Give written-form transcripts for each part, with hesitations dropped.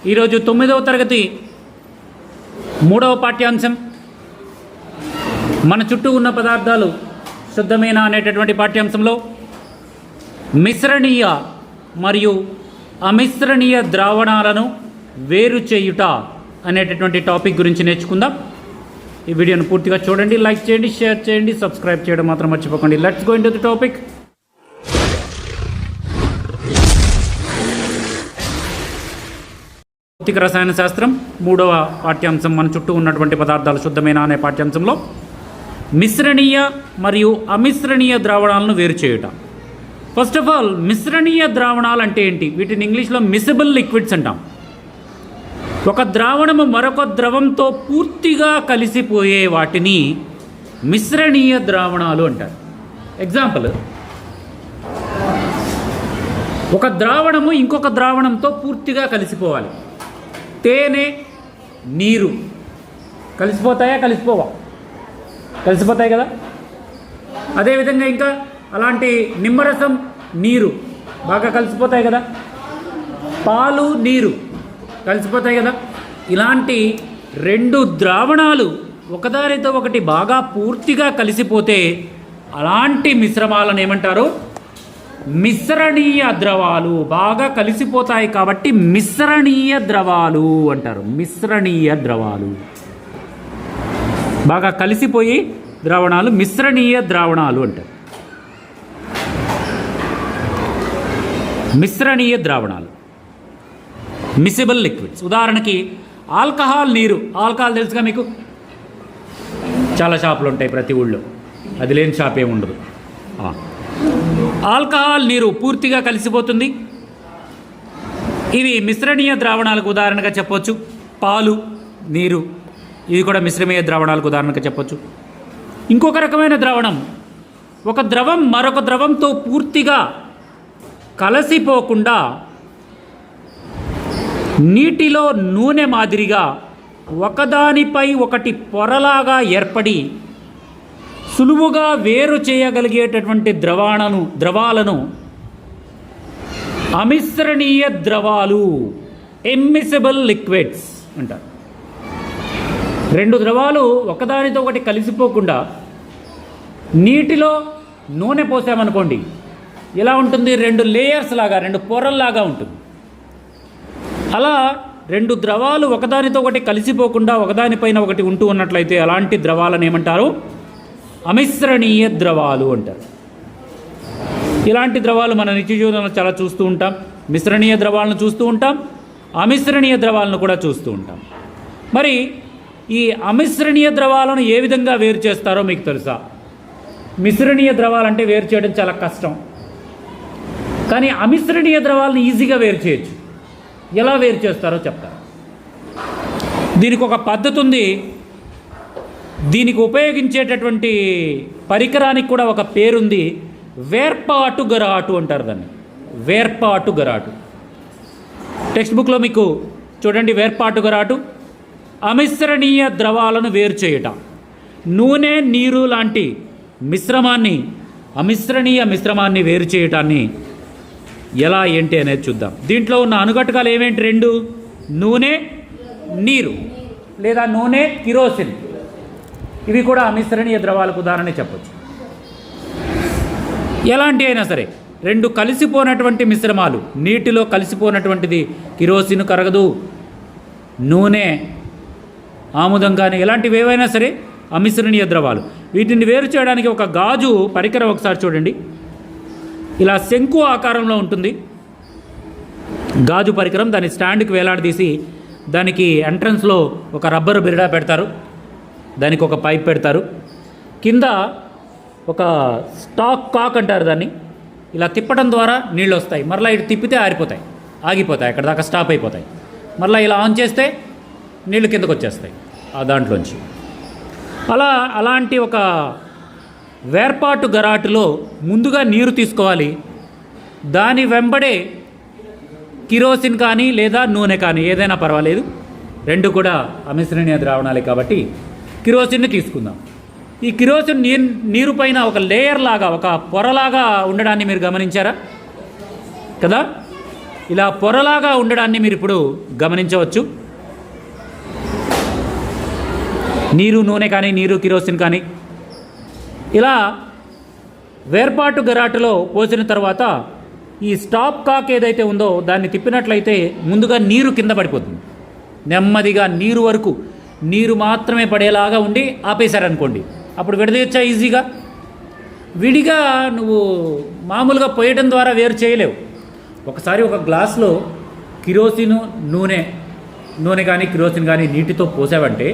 ఈరోజు 9వ తరగతి 3వ పాఠ్యాంశం మన చుట్టూ ఉన్న పదార్థాలు శుద్ధమైన అనేటటువంటి పాఠ్యాంశంలో మిశ్రణీయ మరియు అమిశ్రణీయ ద్రావణాలను వేరు చేయుట అనేటటువంటి టాపిక్ గురించి నేర్చుకుందాం. ఈ వీడియోను పూర్తిగా చూడండి, లైక్ చేయండి, షేర్ చేయండి, సబ్స్క్రైబ్ చేయడం మాత్రం మర్చిపోకండి. Let's go into the topic. భౌతిక రసాయన శాస్త్రం 3వ పాఠ్యాంశం మన చుట్టూ ఉన్నటువంటి పదార్థాలు శుద్ధమైన అనే పాఠ్యాంశంలో మిశ్రణీయ మరియు అమిశ్రణీయ ద్రావణాలను వేరు చేయుట. ఫస్ట్ ఆఫ్ ఆల్, మిశ్రణీయ ద్రావణాలు అంటే ఏంటి? వీటిని ఇంగ్లీష్లో మిసిబుల్ లిక్విడ్స్ అంటాం. ఒక ద్రావణము మరొక ద్రవంతో పూర్తిగా కలిసిపోయే వాటిని మిశ్రణీయ ద్రావణాలు అంటారు. ఎగ్జాంపుల్, ఒక ద్రావణము ఇంకొక ద్రావణంతో పూర్తిగా కలిసిపోవాలి. తేనె, నీరు కలిసిపోతాయా? కలిసిపోవా? కలిసిపోతాయి కదా. అదేవిధంగా ఇంకా అలాంటి నిమ్మరసం, నీరు బాగా కలిసిపోతాయి కదా. పాలు, నీరు కలిసిపోతాయి కదా. ఇలాంటి రెండు ద్రావణాలు ఒకదానితో ఒకటి బాగా పూర్తిగా కలిసిపోతే అలాంటి మిశ్రమాలను ఏమంటారు? మిశ్రణీయ ద్రవాలు. బాగా కలిసిపోతాయి కాబట్టి మిశ్రణీయ ద్రవాలు అంటారు. మిశ్రణీయ ద్రవాలు, బాగా కలిసిపోయి ద్రావణాలు మిశ్రణీయ ద్రావణాలు అంటారు. మిశ్రణీయ ద్రావణాలు, మిసిబుల్ లిక్విడ్స్. ఉదాహరణకి ఆల్కహాల్, నీరు. ఆల్కహాల్ తెలుసుగా మీకు, చాలా షాపులు ఉంటాయి ప్రతి ఊళ్ళో, అది లేని షాప్ ఏమి ఉండదు. ఆల్కహాల్, నీరు పూర్తిగా కలిసిపోతుంది. ఇవి మిశ్రణీయ ద్రావణాలకు ఉదాహరణగా చెప్పవచ్చు. పాలు, నీరు, ఇది కూడా మిశ్రమీయ ద్రావణాలకు ఉదాహరణగా చెప్పవచ్చు. ఇంకొక రకమైన ద్రావణం, ఒక ద్రవం మరొక ద్రవంతో పూర్తిగా కలిసిపోకుండా నీటిలో నూనె మాదిరిగా ఒకదానిపై ఒకటి పొరలాగా ఏర్పడి సులువుగా వేరు చేయగలిగేటటువంటి ద్రవాలను అమిశ్రణీయ ద్రవాలు, ఇమ్మిసిబుల్ లిక్విడ్స్ అంటారు. రెండు ద్రవాలు ఒకదానితో ఒకటి కలిసిపోకుండా నీటిలో నూనె పోసామనుకోండి, ఎలా ఉంటుంది? రెండు లేయర్స్ లాగా, రెండు పొరల్లాగా ఉంటుంది. అలా రెండు ద్రవాలు ఒకదానితో ఒకటి కలిసిపోకుండా ఒకదానిపైన ఒకటి ఉంటూ ఉన్నట్లయితే అలాంటి ద్రవాలను ఏమంటారు? అమిశ్రణీయ ద్రవాలు అంటారు. ఇలాంటి ద్రవాలు మన నిత్య జీవితంలో చాలా చూస్తూ ఉంటాం. మిశ్రణీయ ద్రవాలను చూస్తూ ఉంటాం, అమిశ్రణీయ ద్రవాలను కూడా చూస్తూ ఉంటాం. మరి ఈ అమిశ్రణీయ ద్రవాలను ఏ విధంగా వేరు చేస్తారో మీకు తెలుసా? మిశ్రణీయ ద్రవాలంటే వేరు చేయడం చాలా కష్టం, కానీ అమిశ్రణీయ ద్రవాలను ఈజీగా వేరు చేయొచ్చు. ఎలా వేరు చేస్తారో చెప్తారు. దీనికి ఒక పద్ధతి ఉంది. దీనికి ఉపయోగించేటటువంటి పరికరానికి కూడా ఒక పేరుంది. వేర్పాటు గరాటు అంటారు దాన్ని. వేర్పాటు గరాటు. టెక్స్ట్ బుక్లో మీకు చూడండి, వేర్పాటు గరాటు. అమిశ్రణీయ ద్రవాలను వేరు చేయుట. నూనె, నీరు లాంటి మిశ్రమాన్ని, అమిశ్రణీయ మిశ్రమాన్ని వేరు చేయటాన్ని ఎలా ఏంటి అనేది చూద్దాం. దీంట్లో ఉన్న అనుఘటకాలు ఏమేంటి? రెండు, నూనె, నీరు, లేదా నూనె, కిరోసిన్. ఇవి కూడా అమిశ్రణీయ ద్రవాలకు ఉదాహరణ చెప్పచ్చు. ఎలాంటి అయినా సరే రెండు కలిసిపోనటువంటి మిశ్రమాలు, నీటిలో కలిసిపోనటువంటిది కిరోసిన్ కరగదు, నూనె, ఆముదం కానీ ఇలాంటివి ఏవైనా సరే అమిశ్రణీయ ద్రవాలు. వీటిని వేరు చేయడానికి ఒక గాజు పరికరం ఒకసారి చూడండి. ఇలా శంకు ఆకారంలో ఉంటుంది గాజు పరికరం. దాని స్టాండ్కి వేలాడదీసి దానికి ఎంట్రన్స్లో ఒక రబ్బరు బిరడా పెడతారు, దానికి ఒక పైప్ పెడతారు, కింద ఒక స్టాక్ కాక్ అంటారు దాన్ని. ఇలా తిప్పడం ద్వారా నీళ్ళు వస్తాయి. మరలా ఇటు తిప్పితే ఆరిపోతాయి, ఆగిపోతాయి, అక్కడ దాకా స్టాప్ అయిపోతాయి. మరలా ఇలా ఆన్ చేస్తే నీళ్ళు కిందకు వచ్చేస్తాయి ఆ దాంట్లోంచి. అలాంటి ఒక వేర్పాటు గరాటులో ముందుగా నీరు తీసుకోవాలి. దాని వెంబడే కిరోసిన్ కానీ లేదా నూనె కానీ ఏదైనా పర్వాలేదు, రెండు కూడా అమిశ్రణీయ ద్రావణాలే కాబట్టి కిరోసిన్ని తీసుకుందాం. ఈ కిరోసిన్ నీరు పైన ఒక లేయర్ లాగా, ఒక పొరలాగా ఉండడాన్ని మీరు గమనించారా కదా? ఇలా పొరలాగా ఉండడాన్ని మీరు ఇప్పుడు గమనించవచ్చు. నీరు నూనె కానీ నీరు కిరోసిన్ కానీ ఇలా వేర్పాటు గరాటులో పోసిన తర్వాత ఈ స్టాప్ కాక్ ఏదైతే ఉందో దాన్ని తిప్పినట్లయితే ముందుగా నీరు కింద పడిపోతుంది. నెమ్మదిగా నీరు వరకు నీరు మాత్రమే పడేలాగా ఉండి ఆపేశారనుకోండి, అప్పుడు విడదీయచ్చా ఈజీగా. విడిగా నువ్వు మామూలుగా పోయడం ద్వారా వేరు చేయలేవు. ఒకసారి ఒక గ్లాసులో కిరోసిన్ నూనె కానీ కిరోసిన్ కానీ నీటితో పోసావంటే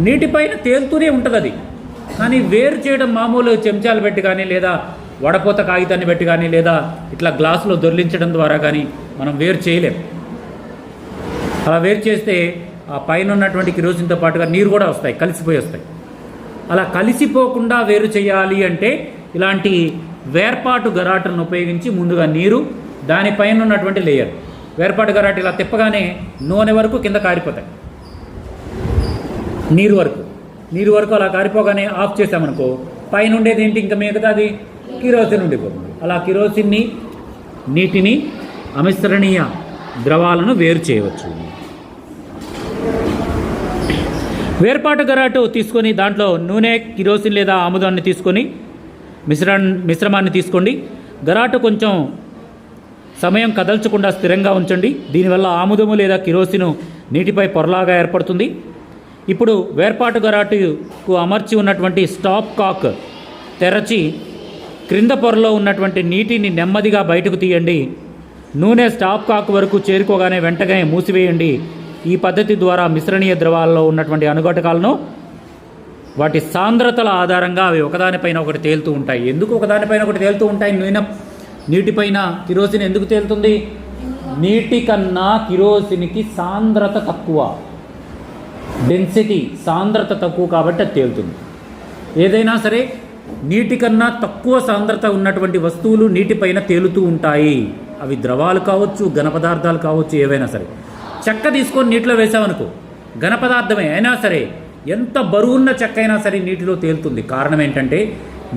నీటిపైన తేలుతూనే ఉంటుంది అది. కానీ వేరు చేయడం మామూలు చెంచాలు పెట్టి కానీ లేదా వడపోత కాగితాన్ని పెట్టి కానీ లేదా ఇట్లా గ్లాసులో దొర్లించడం ద్వారా కానీ మనం వేరు చేయలేం. అలా వేరు చేస్తే ఆ పైన ఉన్నటువంటి కిరోసిన్తో పాటుగా నీరు కూడా వస్తాయి, కలిసిపోయి వస్తాయి. అలా కలిసిపోకుండా వేరు చేయాలి అంటే ఇలాంటి వేర్పాటు గరాటును ఉపయోగించి ముందుగా నీరు, దానిపైన ఉన్నటువంటి లేయర్ వేర్పాటు గరాటు ఇలా తిప్పగానే నూనె వరకు కింద కారిపోతాయి. నీరు వరకు అలా కారిపోగానే ఆఫ్ చేసామనుకో పైన ఉండేది ఏంటి, ఇంకా మిగతా అది కిరోసిన్ ఉండిపోతుంది. అలా కిరోసిన్ని, నీటిని, అమిశ్రణీయ ద్రవాలను వేరు చేయవచ్చు. వేర్పాటు గరాటు తీసుకొని దాంట్లో నూనె, కిరోసిన్ లేదా ఆముదాన్ని తీసుకొని మిశ్రమాన్ని తీసుకోండి. గరాటు కొంచెం సమయం కదల్చకుండా స్థిరంగా ఉంచండి. దీనివల్ల ఆముదము లేదా కిరోసిన్ నీటిపై పొరలాగా ఏర్పడుతుంది. ఇప్పుడు వేర్పాటు గరాటుకు అమర్చి ఉన్నటువంటి స్టాప్ కాక్ తెరచి క్రింద పొరలో ఉన్నటువంటి నీటిని నెమ్మదిగా బయటకు తీయండి. నూనె స్టాప్ కాక్ వరకు చేరుకోగానే వెంటనే మూసివేయండి. ఈ పద్ధతి ద్వారా మిశ్రణీయ ద్రవాల్లో ఉన్నటువంటి అనుఘటకాలను వాటి సాంద్రతల ఆధారంగా అవి ఒకదానిపైన ఒకటి తేలుతూ ఉంటాయి. ఎందుకు ఒకదానిపైన ఒకటి తేలుతూ ఉంటాయి? నీటిపైన కిరోసిన్ ఎందుకు తేలుతుంది? నీటి కన్నా కిరోసిన్కి సాంద్రత తక్కువ, డెన్సిటీ సాంద్రత తక్కువ కాబట్టి అది తేలుతుంది. ఏదైనా సరే నీటి కన్నా తక్కువ సాంద్రత ఉన్నటువంటి వస్తువులు నీటిపైన తేలుతూ ఉంటాయి. అవి ద్రవాలు కావచ్చు, ఘన పదార్థాలు కావచ్చు, ఏవైనా సరే. చెక్క తీసుకొని నీటిలో వేసామనుకో, ఘన పదార్థమే అయినా సరే, ఎంత బరువున్న చెక్క అయినా సరే నీటిలో తేలుతుంది. కారణం ఏంటంటే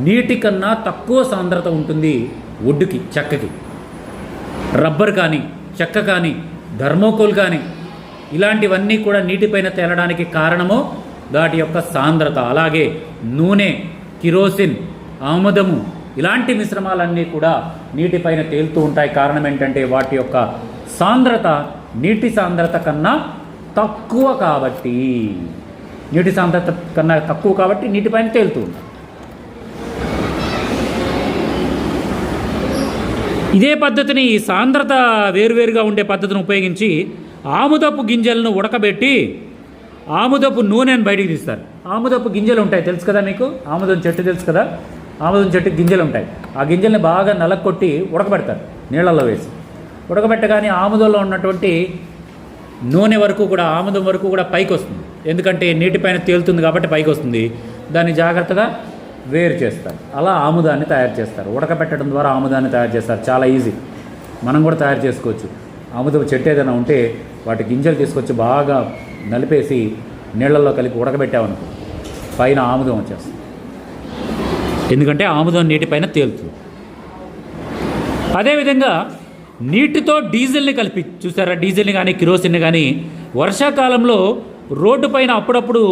నీటి కన్నా తక్కువ సాంద్రత ఉంటుంది వుడ్కి, చెక్కకి. రబ్బర్ కానీ, చెక్క కానీ, థర్మోకోల్ కానీ ఇలాంటివన్నీ కూడా నీటిపైన తేలడానికి కారణము వాటి యొక్క సాంద్రత. అలాగే నూనె, కిరోసిన్, ఆముదము ఇలాంటి మిశ్రమాలన్నీ కూడా నీటిపైన తేలుతూ ఉంటాయి. కారణం ఏంటంటే వాటి యొక్క సాంద్రత నీటి సాంద్రత కన్నా తక్కువ కాబట్టి, నీటిపైన తేలుతూ ఉంటాయి. ఇదే పద్ధతిని, సాంద్రత వేరువేరుగా ఉండే పద్ధతిని ఉపయోగించి ఆముదపు గింజలను ఉడకబెట్టి ఆముదపు నూనెను బయటికి తీస్తారు. ఆముదపు గింజలు ఉంటాయి, తెలుసు కదా మీకు. ఆముదం చెట్టు తెలుసు కదా, ఆముదం చెట్టు గింజలు ఉంటాయి. ఆ గింజల్ని బాగా నలకొట్టి ఉడకబెడతారు నీళ్ళల్లో వేసి. ఉడకబెట్టగానే ఆముదంలో ఉన్నటువంటి నూనె వరకు కూడా, ఆముదం వరకు కూడా పైకి వస్తుంది. ఎందుకంటే నీటిపైన తేలుతుంది కాబట్టి పైకి వస్తుంది. దాన్ని జాగ్రత్తగా వేరు చేస్తారు. అలా ఆముదాన్ని తయారు చేస్తారు. ఉడకబెట్టడం ద్వారా ఆముదాన్ని తయారు చేస్తారు. చాలా ఈజీ, మనం కూడా తయారు చేసుకోవచ్చు. ఆముదపు చెట్టు ఏదైనా ఉంటే వాటి గింజలు తీసుకొచ్చి బాగా నలిపేసి నీళ్ళల్లో కలిపి ఉడకబెట్టామనుకో పైన ఆముదం వచ్చేస్తుంది. ఎందుకంటే ఆముదం నీటిపైన తేలుతుంది. అదేవిధంగా నీటితో డీజిల్ని కలిపి చూసారా, డీజిల్ని కానీ కిరోసిన్ని కానీ వర్షాకాలంలో రోడ్డు పైన అప్పుడప్పుడు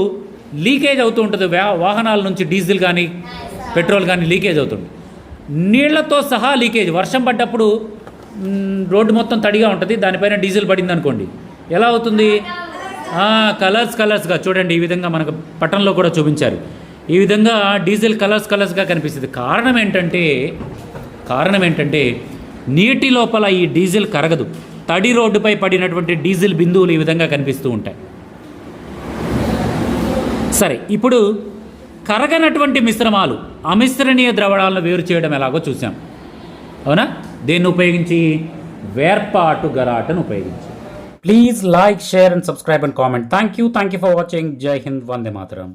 లీకేజ్ అవుతూ ఉంటుంది. వాహనాల నుంచి డీజిల్ కానీ పెట్రోల్ కానీ లీకేజ్ అవుతుంది. నీళ్లతో సహా లీకేజ్. వర్షం పడ్డప్పుడు రోడ్డు మొత్తం తడిగా ఉంటుంది, దానిపైన డీజిల్ పడింది అనుకోండి, ఎలా అవుతుంది? కలర్స్గా చూడండి. ఈ విధంగా మనకు పట్టణంలో కూడా చూపించారు. ఈ విధంగా డీజిల్ కలర్స్గా కనిపిస్తుంది. కారణం ఏంటంటే నీటి లోపల ఈ డీజిల్ కరగదు. తడి రోడ్డుపై పడినటువంటి డీజిల్ బిందువులు ఈ విధంగా కనిపిస్తూ ఉంటాయి. సరే, ఇప్పుడు కరగనటువంటి మిశ్రమాలు, అమిశ్రణీయ ద్రవణాలను వేరు చేయడం ఎలాగో చూసాం, అవునా? దేన్ని ఉపయోగించి? వేర్పాటు గరాటను ఉపయోగించి. Please like, share and subscribe and comment. Thank you for watching. జై హింద్, వందే మాతరం.